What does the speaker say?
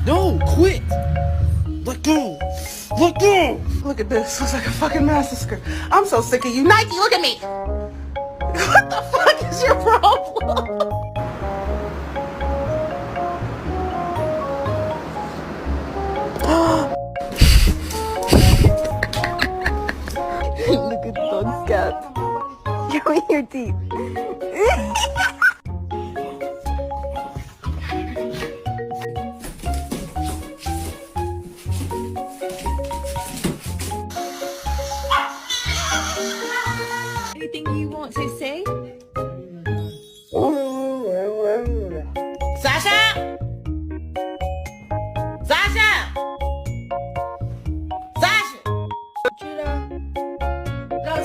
No, quit. Let go. Let go. Look at this. Looks like a fucking massacre. I'm so sick of you. Nike, look at me. What the fuck is your problem? Look at the dog's cat. Show me your teeth. Anything you want to say?